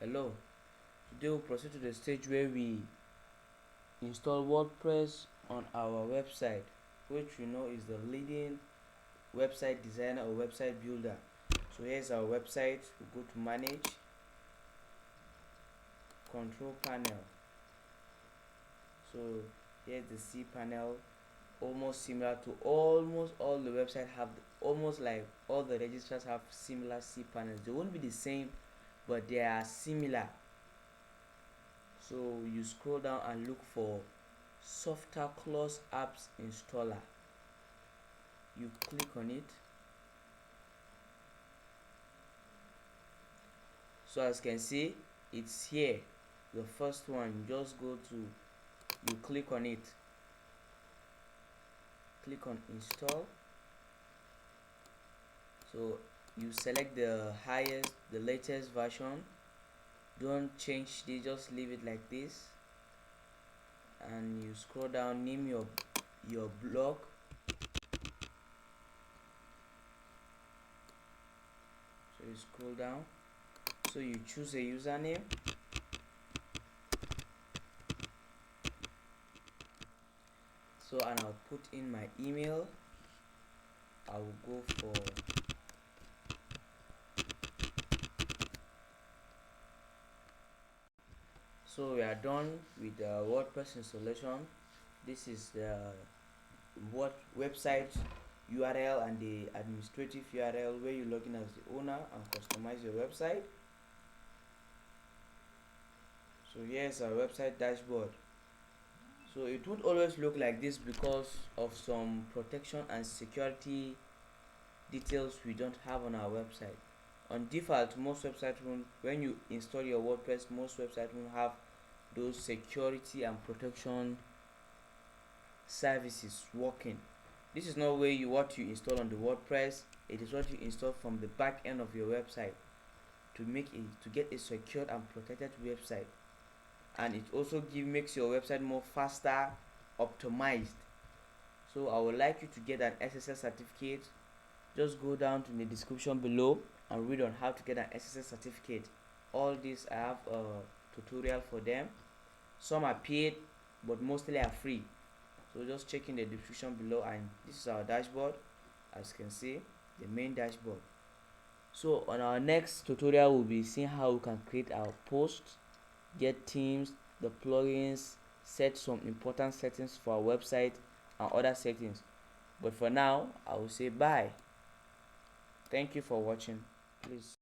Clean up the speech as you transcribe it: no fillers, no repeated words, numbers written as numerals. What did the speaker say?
Hello, today we'll proceed to the stage where we install WordPress on our website, which we know is the leading website designer or website builder. So here's our website. We go to manage, control panel. So here's the cPanel, almost similar to almost all the websites have, almost like all the registrars have similar cPanels. They won't be the same, but they are similar. So you scroll down and look for Softaclous apps installer. You click on it. So as you can see, it's here, the first one. Just go to, you click on it, click on install. So you select the highest, the latest version. Don't change this, just leave it like this, and you scroll down, name your blog. So you scroll down, so you choose a username. So, and I'll put in my email. I will go for so we are done with the WordPress installation. This is the website URL and the administrative URL where you log in as the owner and customize your website. So here's our website dashboard. So it would always look like this because of some protection and security details we don't have on our website. On default, most websites won't, when you install your WordPress, most websites won't have those security and protection services working. This is not what you install on the WordPress. It is what you install from the back end of your website to get a secured and protected website. And it also makes your website more faster, optimized. So I would like you to get an SSL certificate. Just go down to the description below and read on how to get an SSL certificate. All these I have a tutorial for them. Some are paid, but mostly are free. So just check in the description below, and this is our dashboard. As you can see, the main dashboard. So on our next tutorial, we'll be seeing how we can create our posts, get themes, the plugins, set some important settings for our website and other settings. But for now, I will say bye. Thank you for watching. Please